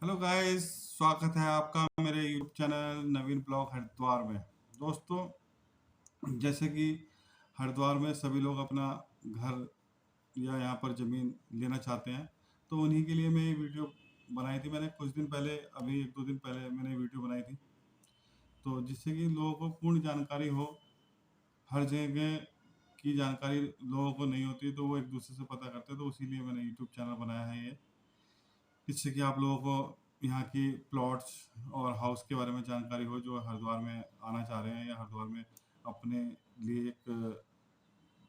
Hello guys, स्वागत है आपका मेरे यूट्यूब चैनल नवीन ब्लॉग हरिद्वार में। दोस्तों, जैसे कि हरिद्वार में सभी लोग अपना घर या यहाँ पर ज़मीन लेना चाहते हैं, तो उन्हीं के लिए मैं ये वीडियो बनाई थी। मैंने कुछ दिन पहले, अभी 1-2 दिन पहले मैंने वीडियो बनाई थी, तो जिससे कि लोगों को पूर्ण जानकारी हो। हर जगह की जानकारी लोगों को नहीं होती, तो वो एक दूसरे से पता करते हैं, तो इसीलिए मैंने यूट्यूब चैनल बनाया है ये, जिससे कि आप लोगों को यहाँ की प्लॉट्स और हाउस के बारे में जानकारी हो, जो हरिद्वार में आना चाह रहे हैं या हरिद्वार में अपने लिए एक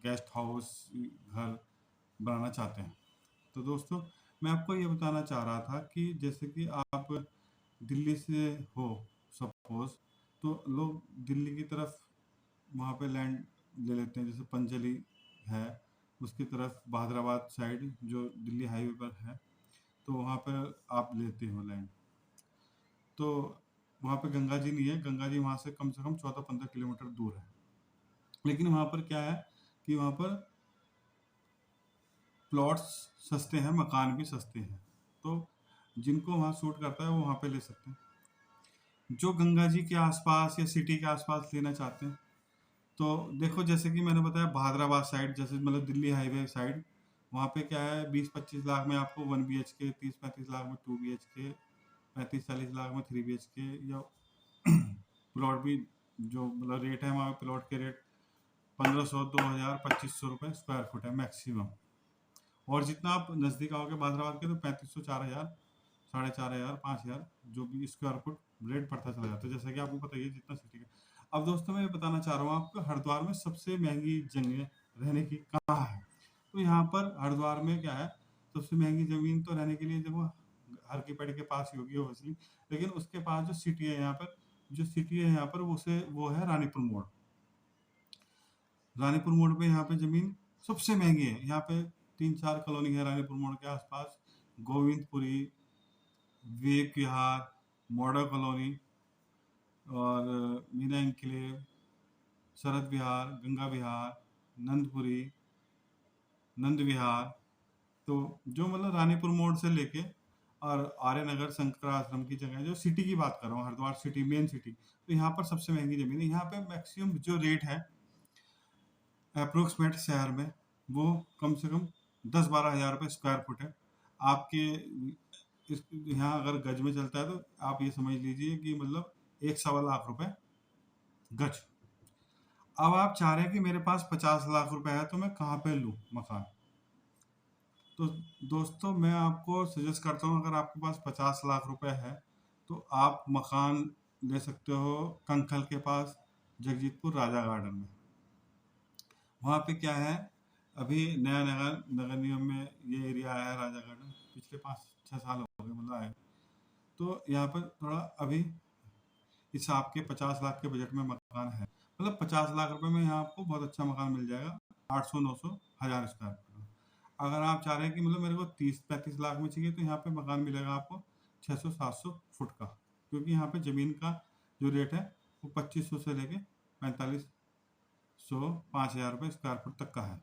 गेस्ट हाउस घर बनाना चाहते हैं। तो दोस्तों, मैं आपको ये बताना चाह रहा था कि जैसे कि आप दिल्ली से हो सपोज, तो लोग दिल्ली की तरफ वहाँ पे लैंड ले लेते हैं। जैसे पंचली है, उसकी तरफ बहादुराबाद साइड जो दिल्ली हाईवे पर है, तो वहाँ पर आप लेते हो लैंड। तो वहाँ पे गंगा जी नहीं है, गंगा जी वहाँ से कम 14-15 किलोमीटर दूर है। लेकिन वहाँ पर क्या है कि वहाँ पर प्लॉट्स सस्ते हैं, मकान भी सस्ते हैं, तो जिनको वहाँ सूट करता है वो वहाँ पे ले सकते हैं। जो गंगा जी के आसपास या सिटी के आसपास लेना चाहते हैं, तो देखो, जैसे कि मैंने बताया बहादुराबाद साइड, जैसे मतलब दिल्ली हाईवे साइड, वहाँ पे क्या है, 20-25 लाख में आपको 1 BHK, 30-35 लाख में 2 BHK, 35-40 लाख में 3 BHK या प्लॉट भी, जो मतलब रेट है वहाँ प्लॉट के रेट 1500, 2000, 2500 रुपये स्क्वायर फुट है मैक्सिमम। और जितना आप नज़दीक आओगे बादराबाद के, तो 3500, 4000, 4500, 5000 जो भी स्क्वायर फुट रेट बढ़ता चला जाता है, जैसा कि आपको पता ही है जितना सिटी का। अब दोस्तों, मैं ये बताना चाह रहा हूँ आपको, हरिद्वार में सबसे महंगी जगह रहने की कहाँ है। तो यहाँ पर हरिद्वार में क्या है, सबसे महंगी ज़मीन तो रहने के लिए देखो हर की पेड़ के पास ही होगी ओबियसली, लेकिन उसके पास जो सिटी है यहाँ पर, वो है रानीपुर मोड़। रानीपुर मोड़ पे यहाँ पे ज़मीन सबसे महंगी है। यहाँ पे 3-4 कॉलोनी है रानीपुर मोड़ के आसपास: गोविंदपुरी, विवेक विहार, मॉडल कॉलोनी, और मीना इंक्लेव, शरद विहार, गंगा विहार, नंदपुरी, नंद विहार। तो जो मतलब रानीपुर मोड़ से लेके और आर्य नगर शंकर आश्रम की जगह, जो सिटी की बात कर रहा हूँ, हरिद्वार सिटी, मेन सिटी, तो यहाँ पर सबसे महंगी ज़मीन है। यहाँ पे मैक्सिमम जो रेट है अप्रोक्सीमेट शहर में, वो कम से कम 10-12 हज़ार रुपये स्क्वायर फुट है। आपके यहाँ अगर गज में चलता है, तो आप ये समझ लीजिए कि मतलब 1-1.25 लाख रुपए गज। अब आप चाह रहे हैं कि मेरे पास 50 लाख रुपए है, तो मैं कहाँ पे लूँ मकान। तो दोस्तों, मैं आपको सजेस्ट करता हूँ, अगर आपके पास 50 लाख रुपए है, तो आप मकान ले सकते हो कंखल के पास, जगजीतपुर राजा गार्डन में। वहाँ पे क्या है, अभी नया नगर नगर निगम में ये एरिया आया है राजा गार्डन, पिछले 5-6 साल हो गए मतलब आए। तो यहाँ पर थोड़ा अभी इस आपके 50 लाख के बजट में मकान है, मतलब 50 लाख रुपए में यहाँ आपको बहुत अच्छा मकान मिल जाएगा, 800-900 हज़ार स्क्वायर फीट। अगर आप चाह रहे हैं कि मतलब मेरे को 30-35 लाख में चाहिए, तो यहाँ पे मकान मिलेगा आपको 600-700 फुट का, क्योंकि यहाँ पे ज़मीन का जो रेट है वो 2500 से लेके 4500-5000 रुपये स्क्वायर फुट तक का है।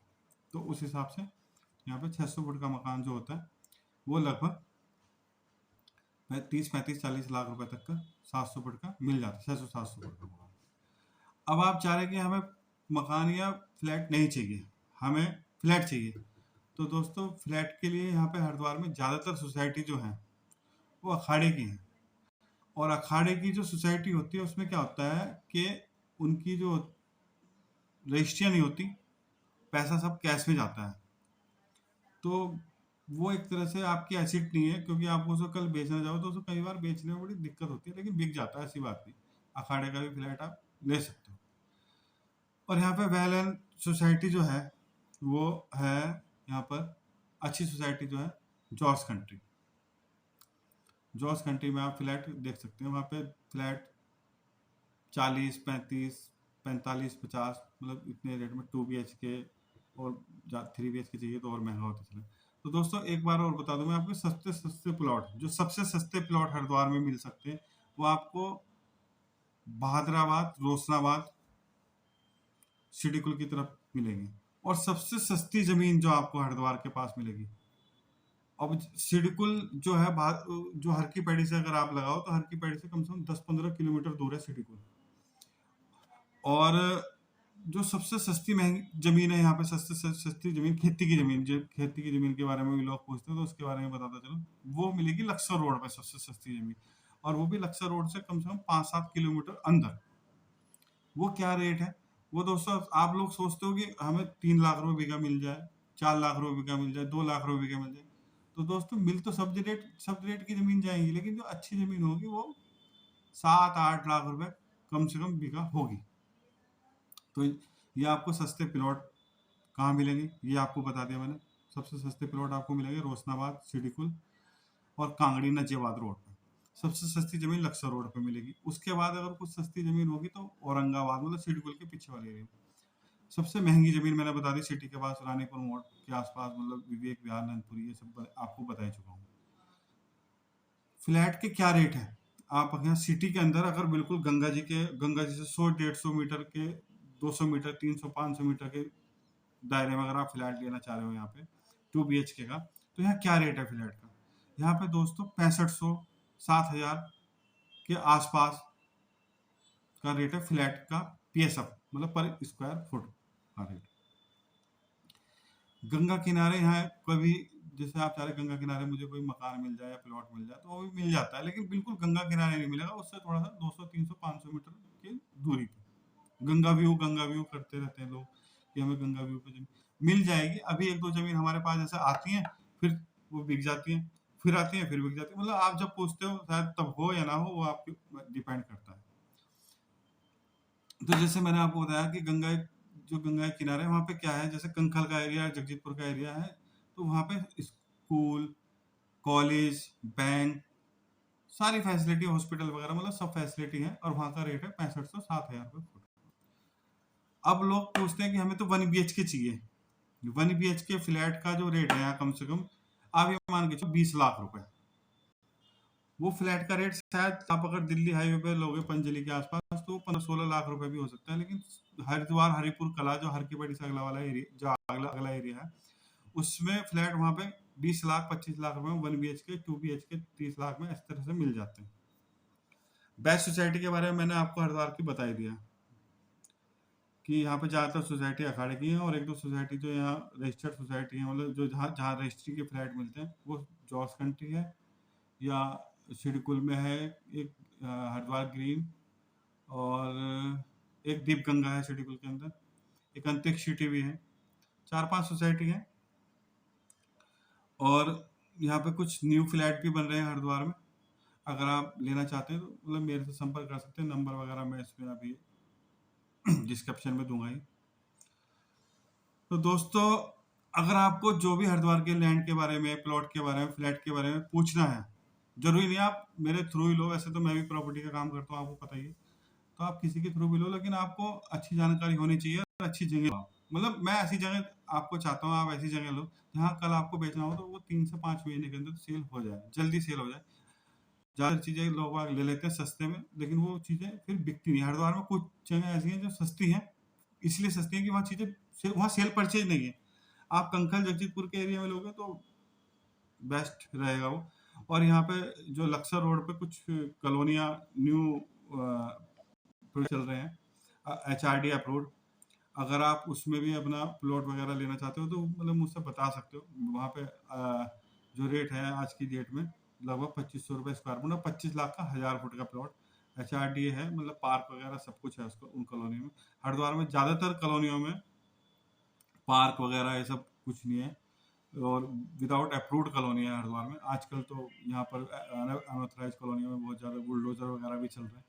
तो उस हिसाब से यहाँ पे 600 फुट का मकान जो होता है, वो लगभग 30-35-40 लाख रुपए तक का 700 फुट का मिल जाता है, 600-700 फुट का मकान। अब आप चाह रहे हैं कि हमें मकान या फ्लैट नहीं चाहिए, हमें फ्लैट चाहिए, तो दोस्तों, फ्लैट के लिए यहाँ पे हरिद्वार में ज़्यादातर सोसाइटी जो है वो अखाड़े की हैं। और अखाड़े की जो सोसाइटी होती है, उसमें क्या होता है कि उनकी जो रजिस्ट्रियाँ नहीं होती, पैसा सब कैश में जाता है। तो वो एक तरह से आपकी एसेट नहीं है, क्योंकि आप उसको कल बेचना चाहो तो उसको कई बार बेचने में बड़ी दिक्कत होती है, लेकिन बिक जाता है, ऐसी बात नहीं। अखाड़े का भी फ्लैट आप ले सकते हो। और यहाँ पे वेल एंड सोसाइटी जो है, वो है यहाँ पर अच्छी सोसाइटी जो है, जॉर्ज कंट्री। जॉर्ज कंट्री में आप फ्लैट देख सकते हैं। वहाँ पे फ्लैट 40, 35, 45, 50, मतलब इतने रेट में 2 BHK, और 3 BHK चाहिए तो और महंगा होता चले। तो दोस्तों, एक बार और बता दूं मैं आपको, सस्ते सस्ते प्लॉट, जो सबसे सस्ते प्लॉट हरिद्वार में मिल सकते हैं, वो आपको बहादुराबाद, रोशनाबाद, सिटीकुल की तरफ मिलेंगे। और सबसे सस्ती ज़मीन जो आपको हरिद्वार के पास मिलेगी, अब सिडकुल जो है जो हर की पैड़ी से अगर आप लगाओ तो हर की पैड़ी से कम 10-15 किलोमीटर दूर है सिडकुल। और जो सबसे सस्ती महंगी जमीन है यहाँ पे, सस्ती जमीन, खेती की जमीन, जो खेती की जमीन के बारे में भी लोग पूछते हैं तो उसके बारे में बताता चलो, वो मिलेगी लक्सर रोड पे सबसे सस्ती जमीन। और वो भी लक्सर रोड से कम 5-7 किलोमीटर अंदर। वो क्या रेट है? वो दोस्तों, आप लोग सोचते हो कि हमें 3 लाख रुपए बीघा मिल जाए, 4 लाख रुपए बीघा मिल जाए, 2 लाख रुपए बीघा मिल जाए, तो दोस्तों मिल तो सब रेट की जमीन जाएंगी, लेकिन जो अच्छी जमीन होगी वो 7-8 लाख रुपए कम से कम बीघा होगी। तो ये आपको सस्ते प्लॉट कहाँ मिलेंगे, ये आपको बता दिया मैंने। सबसे सस्ते प्लॉट आपको मिलेंगे रोशनाबाद, सिडकुल और कांगड़ी नजियाबाद रोड पे। सबसे सस्ती जमीन लक्सर रोड पे मिलेगी। उसके बाद अगर कुछ सस्ती जमीन होगी तो औरंगाबाद, मतलब सिडकुल के पीछे वाले एरिया में। सबसे महंगी जमीन मैंने बता दी सिटी के पास, रानीपुर मोड़ के आसपास, मतलब विवेक विहार, नंदपुरी, ये सब आपको बता ही चुका हूँ। फ्लैट के क्या रेट है? आप यहाँ सिटी के अंदर अगर बिल्कुल गंगा जी से 100-150 मीटर के, 200 मीटर, 300-500 मीटर के दायरे में अगर आप फ्लैट लेना चाह रहे हो यहाँ पे 2 BHK का, तो यहाँ क्या रेट है फ्लैट का? यहाँ पे दोस्तों 6500-7000 के आसपास का रेट है फ्लैट का, PSF, मतलब पर स्क्वायर फुट का रेट। गंगा किनारे यहाँ कभी, जैसे आप चाह रहे गंगा किनारे मुझे कोई मकान मिल जाए या प्लॉट मिल जाए, तो वो भी मिल जाता है, लेकिन बिल्कुल गंगा किनारे नहीं मिलेगा, उससे थोड़ा सा 200-300-500 मीटर की दूरी पे। गंगा व्यू करते रहते हैं लोग कि हमें गंगा व्यू पे जमीन मिल जाएगी। अभी एक दो जमीन हमारे पास जैसे आती हैं, फिर वो बिक जाती हैं, फिर आती हैं, फिर बिक जाती है, मतलब आप जब पूछते हो शायद तब हो या ना हो, वो आपके डिपेंड करता है। तो जैसे मैंने आपको बताया कि गंगा के किनारे वहाँ पे क्या है, जैसे कंखल का एरिया है, जगजीतपुर का एरिया है, तो वहाँ पे स्कूल, कॉलेज, बैंक, सारी फैसिलिटी, हॉस्पिटल वगैरह, मतलब सब फैसिलिटी है। और वहाँ का रेट है 6500-7000 रुपये फुट। अब लोग पूछते हैं कि हमें तो 1 BHK चाहिए। 1 BHK फ्लैट का जो रेट है यहाँ, कम से कम आप ये मान के चलो 20 लाख रुपए। वो फ्लैट का रेट शायद आप अगर दिल्ली हाईवे पे लोगे पंचली के आसपास तो 15-16 लाख रुपए भी हो सकता है, लेकिन हरिद्वार, हरिपुर कला, जो हर की बड़ी से अगला वाला एरिया, जो अगला एरिया है, उसमें फ्लैट वहाँ पे 20 लाख, 25 लाख रुपए में 1 BHK, 2 BHK 30 लाख में इस तरह से मिल जाते हैं। बेस्ट सोसाइटी के बारे में मैंने आपको हरिद्वार की बता ही दिया कि यहाँ पे ज़्यादातर सोसाइटी अखाड़े की हैं, और एक दो सोसाइटी जो यहाँ रजिस्टर्ड सोसाइटी है, मतलब जो जहाँ जहाँ रजिस्ट्री के फ्लैट मिलते हैं, वो जॉर्ज कंट्री है, या सिडकुल में है एक, हरिद्वार ग्रीन, और एक दीप गंगा है सिडकुल के अंदर, एक अंतरिक्ष सिटी भी है। 4-5 सोसाइटी है। और यहाँ पे कुछ न्यू फ्लैट भी बन रहे हैं हरिद्वार में। अगर आप लेना चाहते हैं तो मतलब मेरे से संपर्क कर सकते हैं। नंबर वगैरह मैं इसमें अभी डिस्क्रिप्शन में दूंगा ही। तो दोस्तों, अगर आपको जो भी हरिद्वार के लैंड के बारे में, प्लॉट के बारे में, फ्लैट के बारे में पूछना है, जरूरी नहीं आप मेरे थ्रू ही लो, वैसे तो मैं भी प्रॉपर्टी का काम करता हूँ, आपको पता ही है, तो आप किसी के थ्रू भी लो, लेकिन आपको अच्छी जानकारी होनी चाहिए और अच्छी जगह लो। मतलब मैं ऐसी जगह आपको चाहता हूँ, आप ऐसी जगह लो जहाँ कल आपको बेचना हो तो वो 3 से 5 महीने के अंदर सेल हो जाए, जल्दी सेल हो जाए। ज़्यादा चीज़ें लोग बाग ले लेते हैं सस्ते में, लेकिन वो चीज़ें फिर बिकती नहीं। हरिद्वार में कुछ जगह ऐसी हैं जो सस्ती हैं, इसलिए सस्ती हैं कि वहाँ चीज़ें, वहाँ सेल परचेज नहीं है। आप कंखल जगजीतपुर के एरिया में लोगे तो बेस्ट रहेगा वो। और यहाँ पे जो लक्सर रोड पे कुछ कॉलोनियाँ न्यू चल रहे हैं, HRD अप्रूव्ड, अगर आप उसमें भी अपना प्लॉट वगैरह लेना चाहते हो तो मतलब मुझसे बता सकते हो। वहाँ पे जो रेट है आज की डेट में लगभग 2500 रुपये स्क्वायर फुट, 25 लाख का 1000 फुट का प्लॉट। HRD है, मतलब पार्क वगैरह सब कुछ है उसको, उन कॉलोनी में। हरिद्वार में ज़्यादातर कॉलोनियों में पार्क वगैरह ये सब कुछ नहीं है, और विदाउट अप्रूव्ड कॉलोनी है हरिद्वार में। आजकल तो यहाँ पर अनऑथराइज कॉलोनियों में बहुत ज़्यादा बुलडोजर वगैरह भी चल रहे हैं।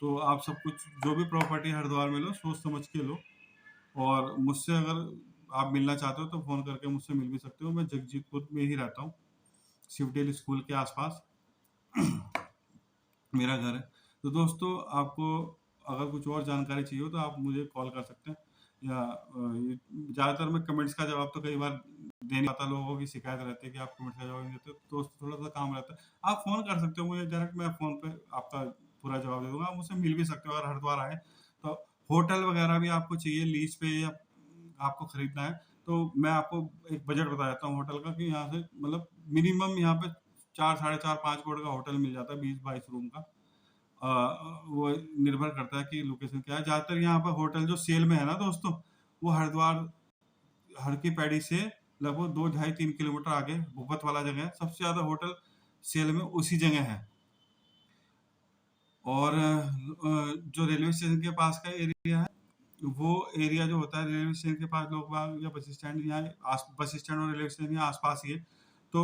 तो आप सब कुछ जो भी प्रॉपर्टी हरिद्वार में लो, सोच समझ के लो। और मुझसे अगर आप मिलना चाहते हो तो फ़ोन करके मुझसे मिल भी सकते हो। मैं जगजीतपुर में ही रहता हूँ, शिवटेल स्कूल के आसपास मेरा घर है। तो दोस्तों, आपको अगर कुछ और जानकारी चाहिए हो तो आप मुझे कॉल कर सकते हैं, या ज़्यादातर मैं कमेंट्स का जवाब तो कई बार दे नहीं पाता, लोगों की शिकायत रहती है कि आप कमेंट्स का जवाब नहीं देते, तो थोड़ा सा काम रहता है। आप फ़ोन कर सकते हो मुझे डायरेक्ट, मैं फ़ोन पे आपका पूरा जवाब दे दूंगा। आप मुझसे मिल भी सकते हो अगर हरिद्वार आए तो। होटल वगैरह भी आपको चाहिए लीज पे, या आपको खरीदना है तो मैं आपको एक बजट बता देता हूँ होटल का कि यहाँ से मतलब मिनिमम यहाँ पे 4 साढ़े 4 5 करोड़ का होटल मिल जाता है 20-22 रूम का। वो निर्भर करता है कि लोकेशन क्या है। ज़्यादातर यहाँ पर होटल जो सेल में है ना दोस्तों, वो हरिद्वार हर की पैड़ी से लगभग 2 ढाई 3 किलोमीटर आगे भूपत वाला जगह है। सबसे ज़्यादा होटल सेल में उसी जगह है। और जो रेलवे स्टेशन के पास का एरिया है, वो एरिया जो होता है रेलवे स्टेशन के पास लोग बाग या बस स्टैंड यहाँ बस स्टैंड और रेलवे स्टेशन यहाँ आसपास ही है। तो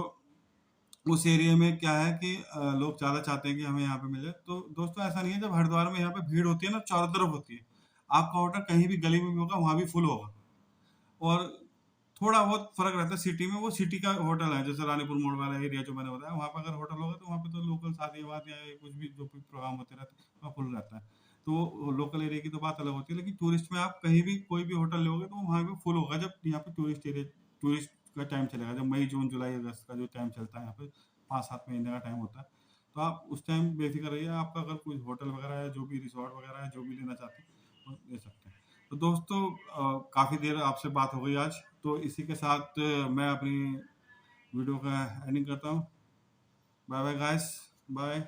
उस एरिया में क्या है कि लोग ज़्यादा चाहते हैं कि हमें यहाँ पे मिले। तो दोस्तों ऐसा नहीं है, जब हरिद्वार में यहाँ पे भीड़ होती है ना, चारों तरफ होती है। आपका होटल कहीं भी गली में भी होगा, वहाँ भी फुल होगा। और थोड़ा बहुत फ़र्क रहता है सिटी में, वो सिटी का होटल है, जैसे रानीपुर मोड़ वाला एरिया जो मैंने बताया, वहाँ पे अगर होटल होगा तो वहाँ पे तो लोकल शादी-वादियाँ या कुछ भी जो भी प्रोग्राम होते रहते हैं, वहाँ फुल रहता है। तो लोकल एरिया की तो बात अलग होती है, लेकिन टूरिस्ट में आप कहीं भी कोई भी होटल लोगे तो वहाँ पे फुल होगा, जब यहाँ पे टूरिस्ट का टाइम चलेगा, जब मई, जून, जुलाई, अगस्त का जो टाइम चलता है यहाँ पे 5-7 महीने का टाइम होता है। तो आप उस टाइम बेफ़िक्र रहिए, आपका अगर कोई होटल वगैरह है, जो भी रिसॉर्ट वगैरह है, जो भी लेना चाहते हैं, वो ले सकते हैं। तो दोस्तों काफ़ी देर आपसे बात हो गई आज, तो इसी के साथ मैं अपनी वीडियो का एंडिंग करता हूँ। Bye bye guys, bye.